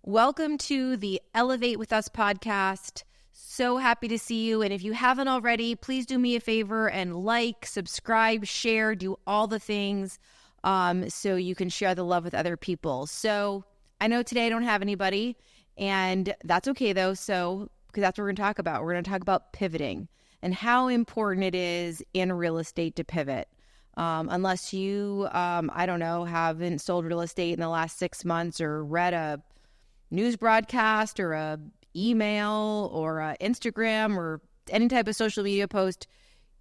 Welcome to the Elevate with Us podcast. So happy to see you. And if you haven't already, please do me a favor and like, subscribe, share, do all the things so you can share the love with other people. So I know today I don't have anybody, and that's okay though. So because that's what we're going to talk about. We're going to talk about pivoting and how important it is in real estate to pivot. Unless you, I don't know, haven't sold real estate in the last 6 months or read a news broadcast or a email or a Instagram or any type of social media post,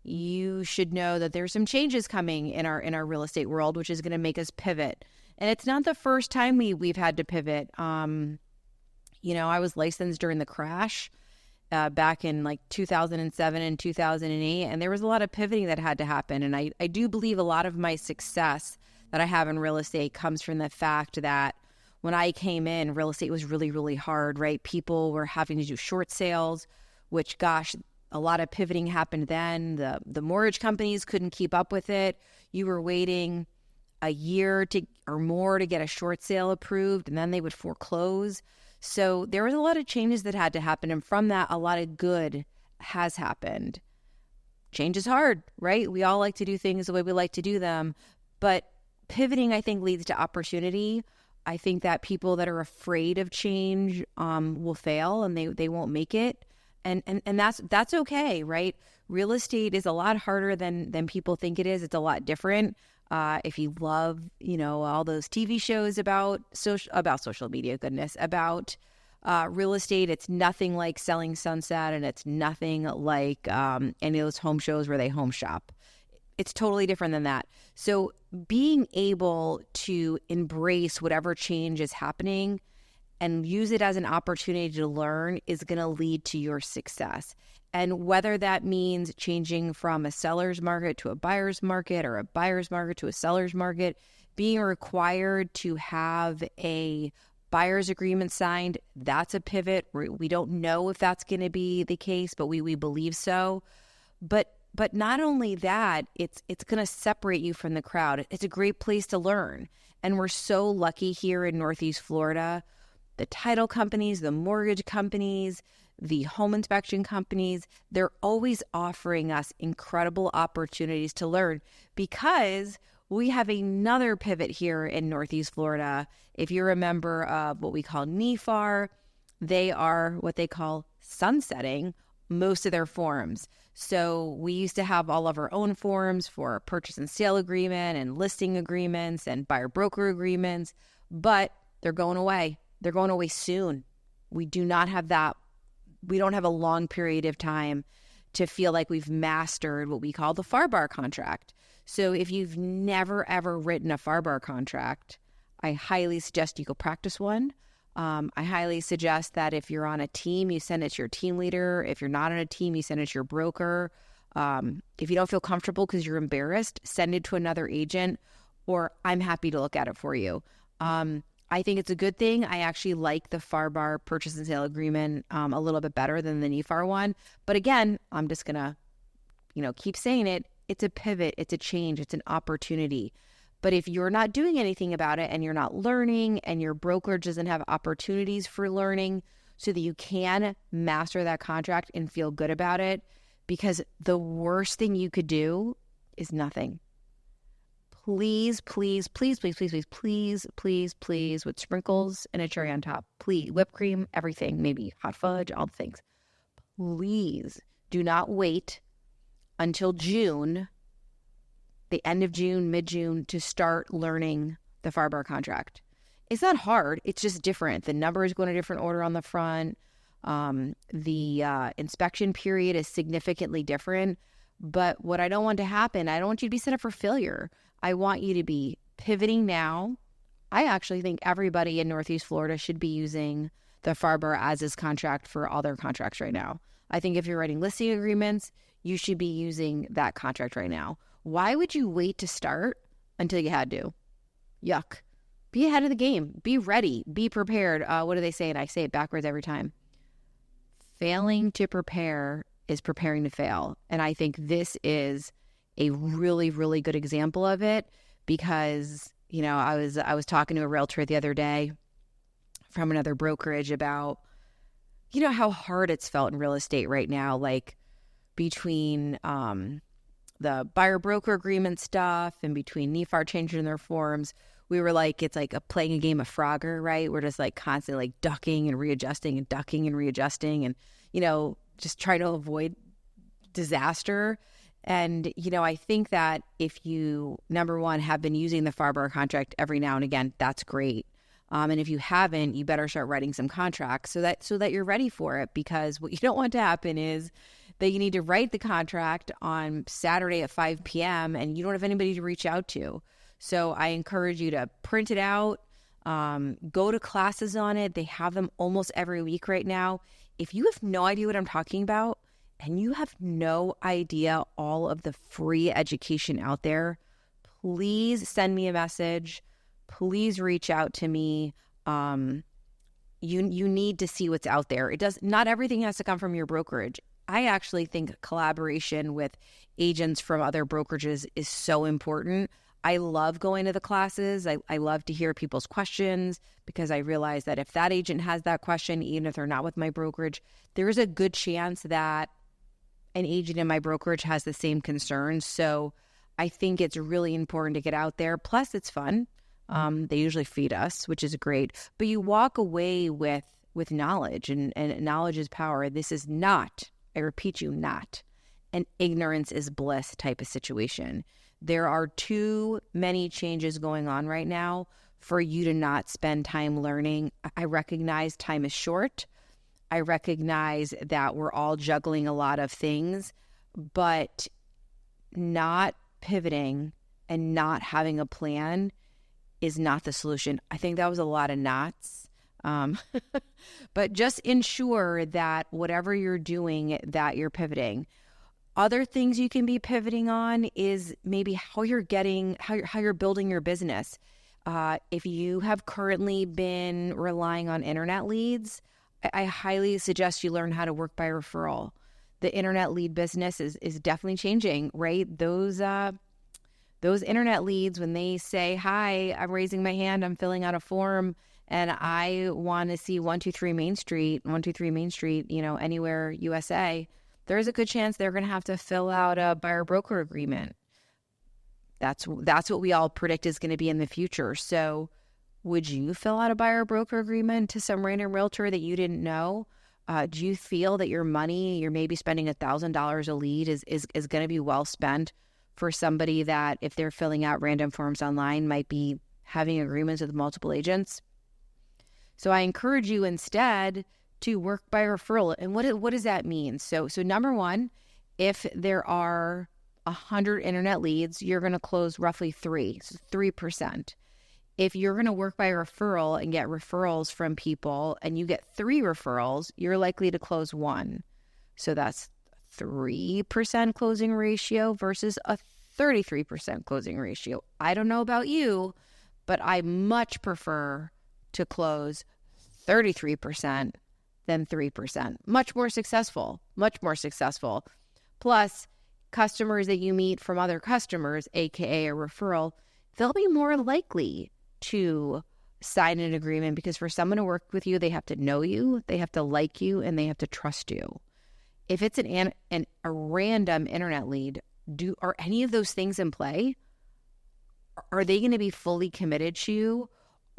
you should know that there's some changes coming in our real estate world, which is going to make us pivot. And it's not the first time we've had to pivot. I was licensed during the crash back in like 2007 and 2008, and there was a lot of pivoting that had to happen. And I do believe a lot of my success that I have in real estate comes from the fact that when I came in, real estate was really, really hard, right? People were having to do short sales, which, gosh, a lot of pivoting happened then. The mortgage companies couldn't keep up with it. You were waiting a year or more to get a short sale approved, and then they would foreclose. So there was a lot of changes that had to happen, and from that, a lot of good has happened. Change is hard, right? We all like to do things the way we like to do them, but pivoting, I think, leads to opportunity. I think that people that are afraid of change will fail and they won't make it. And that's okay, right? Real estate is a lot harder than people think it is. It's a lot different. If you love, all those TV shows about social media, about real estate, it's nothing like Selling Sunset, and it's nothing like any of those home shows where they home shop. It's totally different than that. So being able to embrace whatever change is happening and use it as an opportunity to learn is going to lead to your success. And whether that means changing from a seller's market to a buyer's market or a buyer's market to a seller's market, being required to have a buyer's agreement signed, that's a pivot. We don't know if that's going to be the case, but we believe so. But not only that, it's going to separate you from the crowd. It's a great place to learn. And we're so lucky here in Northeast Florida. The title companies, the mortgage companies, the home inspection companies, they're always offering us incredible opportunities to learn because we have another pivot here in Northeast Florida. If you're a member of what we call 𝗕𝗏𝗄, they are what they call sunsetting most of their forms. So we used to have all of our own forms for purchase and sale agreement and listing agreements and buyer broker agreements, but they're going away. They're going away soon. We do not have that. We don't have a long period of time to feel like we've mastered what we call the FAR/BAR contract. So if you've never, ever written a FAR/BAR contract, I highly suggest you go practice one. I highly suggest that if you're on a team, you send it to your team leader. If you're not on a team, you send it to your broker. If you don't feel comfortable because you're embarrassed, send it to another agent, or I'm happy to look at it for you. I think it's a good thing. I actually like the FAR/BAR purchase and sale agreement a little bit better than the 𝗕𝗏𝗄 one. But again, I'm just going to, keep saying it. It's a pivot. It's a change. It's an opportunity. But if you're not doing anything about it and you're not learning and your broker doesn't have opportunities for learning so that you can master that contract and feel good about it, because the worst thing you could do is nothing. Please, please, please, please, please, please, please, please, please, with sprinkles and a cherry on top. Please, whipped cream, everything, maybe hot fudge, all the things. Please do not wait until June, the end of June, mid-June, to start learning the FAR/BAR contract. It's not hard. It's just different. The numbers go in a different order on the front. The inspection period is significantly different. But what I don't want to happen, I don't want you to be set up for failure. I want you to be pivoting now. I actually think everybody in Northeast Florida should be using the FAR/BAR as-is contract for all their contracts right now. I think if you're writing listing agreements, you should be using that contract right now. Why would you wait to start until you had to? Yuck. Be ahead of the game. Be ready. Be prepared. What do they say? And I say it backwards every time. Failing to prepare is preparing to fail. And I think this is a really, really good example of it because, I was talking to a realtor the other day from another brokerage about, how hard it's felt in real estate right now, like between the buyer-broker agreement stuff and between NEFAR changing their forms. We were like, it's like playing a game of Frogger, right? We're just like constantly like ducking and readjusting and ducking and readjusting and, just trying to avoid disaster. And, I think that if you, number one, have been using the FAR contract every now and again, that's great. And if you haven't, you better start writing some contracts so that you're ready for it, because what you don't want to happen is that you need to write the contract on Saturday at 5 p.m. and you don't have anybody to reach out to. So I encourage you to print it out, go to classes on it. They have them almost every week right now. If you have no idea what I'm talking about and you have no idea all of the free education out there, please send me a message. Please reach out to me. You need to see what's out there. Not everything has to come from your brokerage. I actually think collaboration with agents from other brokerages is so important. I love going to the classes. I love to hear people's questions, because I realize that if that agent has that question, even if they're not with my brokerage, there is a good chance that an agent in my brokerage has the same concerns. So I think it's really important to get out there. Plus, it's fun. They usually feed us, which is great. But you walk away with knowledge, and knowledge is power. This is not, I repeat you, not an ignorance is bliss type of situation. There are too many changes going on right now for you to not spend time learning. I recognize time is short. I recognize that we're all juggling a lot of things, but not pivoting and not having a plan is not the solution. I think that was a lot of knots. But just ensure that whatever you're doing, that you're pivoting. Other things you can be pivoting on is maybe how you're building your business. If you have currently been relying on internet leads, I highly suggest you learn how to work by referral. The internet lead business is definitely changing, right? Those internet leads, when they say, hi, I'm raising my hand, I'm filling out a form, and I want to see 123 Main Street, anywhere USA, there's a good chance they're going to have to fill out a buyer-broker agreement. That's what we all predict is going to be in the future. So would you fill out a buyer-broker agreement to some random realtor that you didn't know? Do you feel that your money, you're maybe spending $1,000 a lead, is going to be well spent for somebody that, if they're filling out random forms online, might be having agreements with multiple agents? So I encourage you instead to work by referral. And what does that mean? So number one, if there are 100 internet leads, you're going to close roughly 3, so 3%. If you're going to work by referral and get referrals from people and you get 3 referrals, you're likely to close 1. So that's 3% closing ratio versus a 33% closing ratio. I don't know about you, but I much prefer to close 33% than 3%. Much more successful. Plus, customers that you meet from other customers, aka a referral, they'll be more likely to sign an agreement, because for someone to work with you, they have to know you, they have to like you, and they have to trust you. If it's a random internet lead, are any of those things in play? Are they going to be fully committed to you?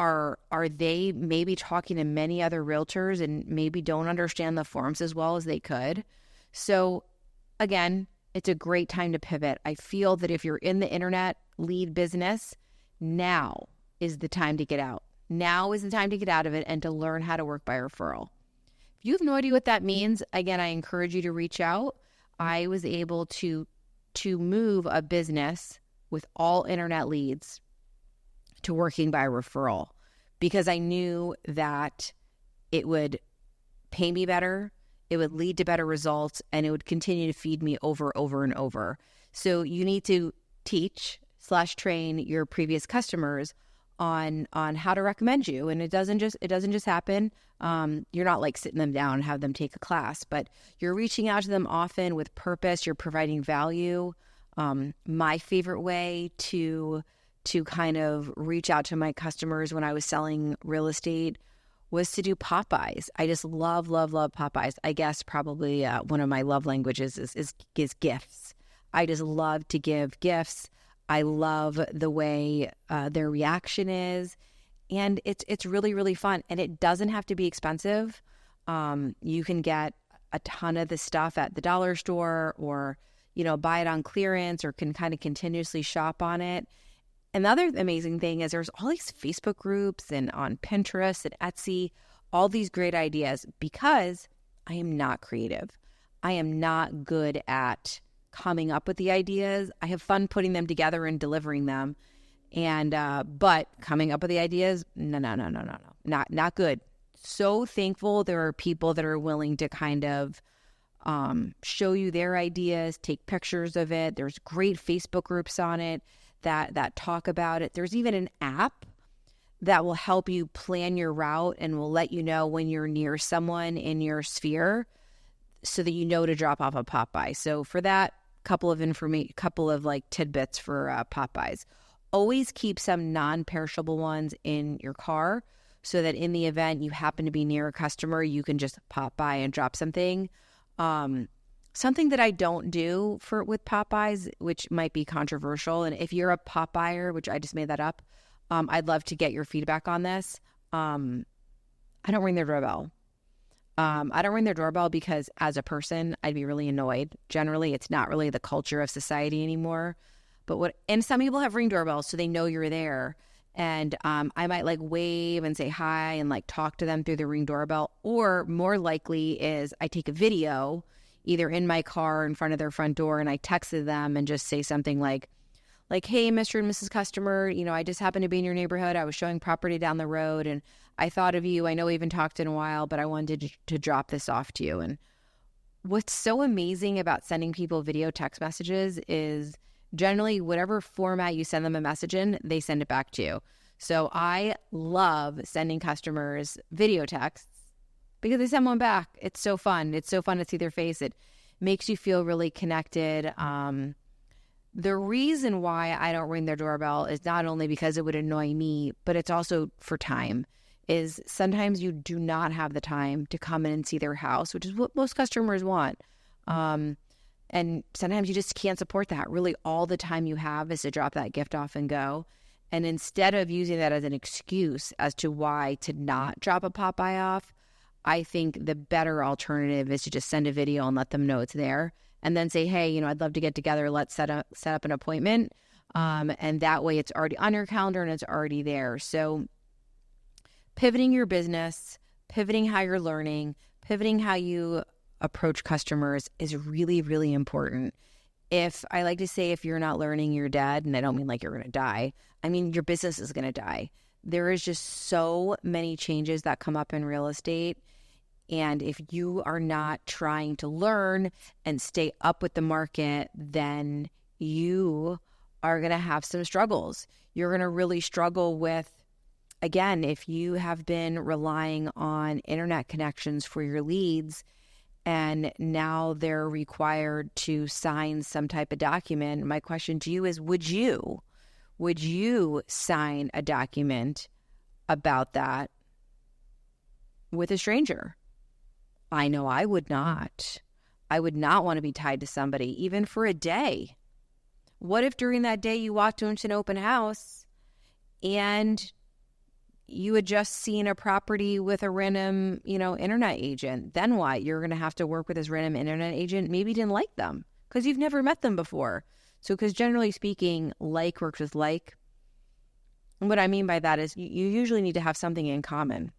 Are they maybe talking to many other realtors and maybe don't understand the forms as well as they could? So again, it's a great time to pivot. I feel that if you're in the internet lead business, now is the time to get out. Now is the time to get out of it and to learn how to work by referral. If you have no idea what that means, again, I encourage you to reach out. I was able to move a business with all internet leads to working by referral, because I knew that it would pay me better, it would lead to better results, and it would continue to feed me over and over. So you need to teach/train your previous customers on how to recommend you. And it doesn't just happen. You're not like sitting them down and have them take a class, but you're reaching out to them often with purpose. You're providing value. My favorite way to kind of reach out to my customers when I was selling real estate was to do Popeyes. I just love, love, love Popeyes. I guess probably one of my love languages is gifts. I just love to give gifts. I love the way their reaction is. And it's really, really fun. And it doesn't have to be expensive. You can get a ton of the stuff at the dollar store, or, buy it on clearance, or can kind of continuously shop on it. Another amazing thing is there's all these Facebook groups and on Pinterest and Etsy, all these great ideas, because I am not creative. I am not good at coming up with the ideas. I have fun putting them together and delivering them. And, but coming up with the ideas, no, not good. So thankful there are people that are willing to kind of show you their ideas, take pictures of it. There's great Facebook groups on it that talk about it. There's even an app that will help you plan your route and will let you know when you're near someone in your sphere, so that you know to drop off a Popeye. So for that, couple of tidbits for Popeyes. Always keep some non-perishable ones in your car, so that in the event you happen to be near a customer, you can just pop by and drop something. Something that I don't do with Popeyes, which might be controversial, and if you're a Popeyer, which I just made that up, I'd love to get your feedback on this. I don't ring their doorbell. I don't ring their doorbell because as a person, I'd be really annoyed. Generally, it's not really the culture of society anymore. And some people have ring doorbells, so they know you're there. And I might wave and say hi and talk to them through the Ring doorbell. Or more likely is I take a video either in my car in front of their front door, and I texted them and just say something like, hey, Mr. and Mrs. Customer, I just happened to be in your neighborhood. I was showing property down the road and I thought of you. I know we haven't talked in a while, but I wanted to drop this off to you. And what's so amazing about sending people video text messages is generally whatever format you send them a message in, they send it back to you. So I love sending customers video texts because they send one back. It's so fun. It's so fun to see their face. It makes you feel really connected. The reason why I don't ring their doorbell is not only because it would annoy me, but it's also for time. Is sometimes you do not have the time to come in and see their house, which is what most customers want. And sometimes you just can't support that. Really, all the time you have is to drop that gift off and go. And instead of using that as an excuse as to why to not drop a Popeye off, I think the better alternative is to just send a video and let them know it's there. And then say, hey, I'd love to get together. Let's set up an appointment. And that way it's already on your calendar and it's already there. So pivoting your business, pivoting how you're learning, pivoting how you approach customers is really, really important. I like to say, if you're not learning, you're dead. And I don't mean you're going to die. I mean, your business is going to die. There is just so many changes that come up in real estate. And if you are not trying to learn and stay up with the market, then you are going to have some struggles. You're going to really struggle with, again, if you have been relying on internet connections for your leads, and now they're required to sign some type of document. My question to you is, would you sign a document about that with a stranger? I know I would not. I would not want to be tied to somebody, even for a day. What if during that day you walked into an open house and you had just seen a property with a random, internet agent? Then what? You're going to have to work with this random internet agent. Maybe you didn't like them because you've never met them before. So, because generally speaking, like works with like. And what I mean by that is you usually need to have something in common.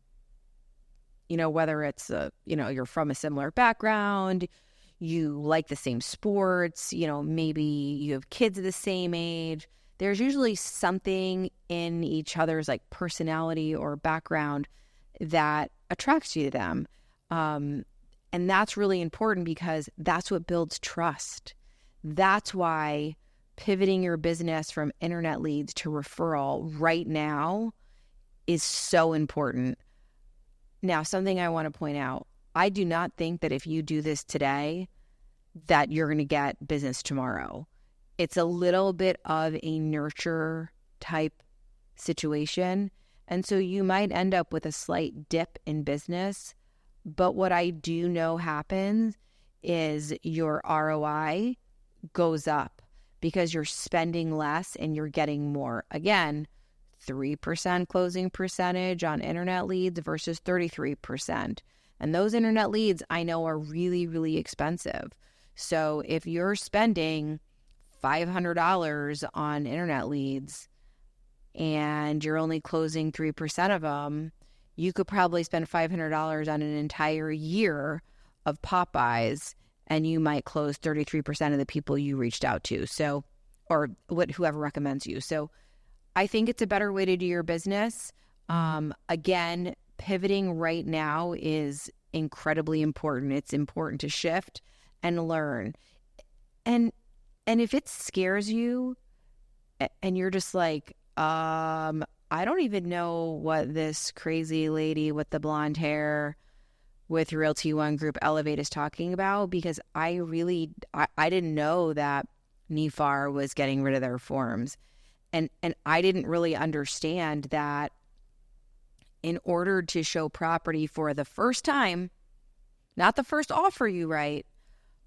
Whether it's, you're from a similar background, you like the same sports, maybe you have kids of the same age. There's usually something in each other's personality or background that attracts you to them. And that's really important because that's what builds trust. That's why pivoting your business from internet leads to referral right now is so important. Now, something I want to point out, I do not think that if you do this today, that you're going to get business tomorrow. It's a little bit of a nurture type situation. And so you might end up with a slight dip in business. But what I do know happens is your ROI goes up because you're spending less and you're getting more. Again, 3% closing percentage on internet leads versus 33%. And those internet leads I know are really, really expensive. So if you're spending $500 on internet leads and you're only closing 3% of them, you could probably spend $500 on an entire year of Popeyes, and you might close 33% of the people you reached out to. So, or whoever recommends you. So I think it's a better way to do your business. Again, pivoting right now is incredibly important. It's important to shift and learn. And if it scares you and you're just like, I don't even know what this crazy lady with the blonde hair with Realty One Group Elevate is talking about, because I didn't know that 𝗕𝗏𝗏 was getting rid of their forms. And I didn't really understand that in order to show property for the first time, not the first offer you write,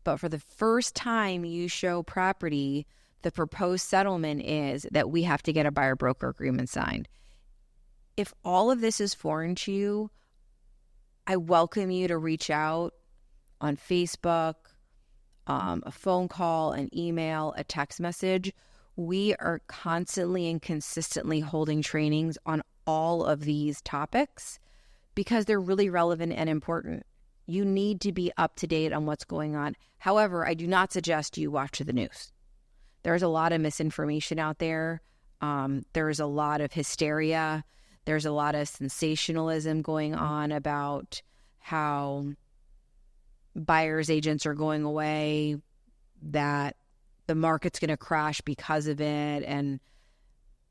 but for the first time you show property, the proposed settlement is that we have to get a buyer-broker agreement signed. If all of this is foreign to you, I welcome you to reach out on Facebook, a phone call, an email, a text message. We are constantly and consistently holding trainings on all of these topics because they're really relevant and important. You need to be up to date on what's going on. However, I do not suggest you watch the news. There's a lot of misinformation out there. There's a lot of hysteria. There's a lot of sensationalism going on about how buyer's agents are going away, that the market's going to crash because of it,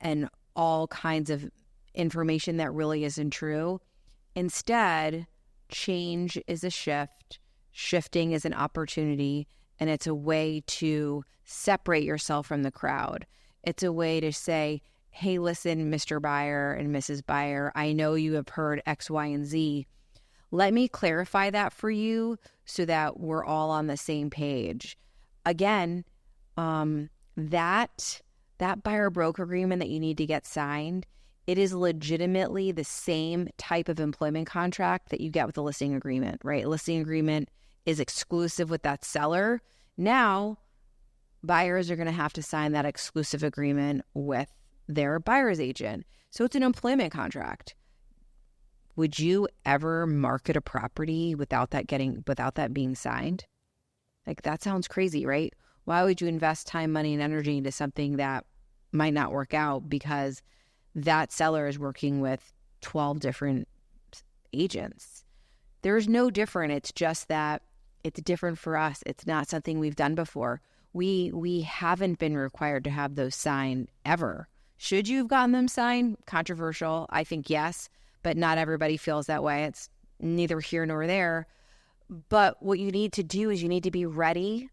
and all kinds of information that really isn't true. Instead, change is a shift. Shifting is an opportunity, and it's a way to separate yourself from the crowd. It's a way to say, hey, listen, Mr. Buyer and Mrs. Buyer, I know you have heard X, Y, and Z. Let me clarify that for you so that we're all on the same page. Again, that buyer-broker agreement that you need to get signed, it is legitimately the same type of employment contract that you get with a listing agreement, right? A listing agreement is exclusive with that seller. Now, buyers are going to have to sign that exclusive agreement with their buyer's agent. So it's an employment contract. Would you ever market a property without that being signed? Like, that sounds crazy, right? Why would you invest time, money, and energy into something that might not work out because that seller is working with 12 different agents? There's no different. It's just that it's different for us. It's not something we've done before. We haven't been required to have those signed ever. Should you have gotten them signed? Controversial. I think yes, but not everybody feels that way. It's neither here nor there. But what you need to do is you need to be ready.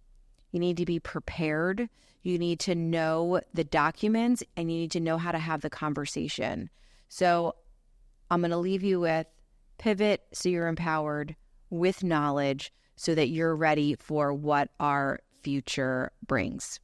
You need to be prepared. You need to know the documents, and you need to know how to have the conversation. So I'm going to leave you with pivot so you're empowered with knowledge so that you're ready for what our future brings.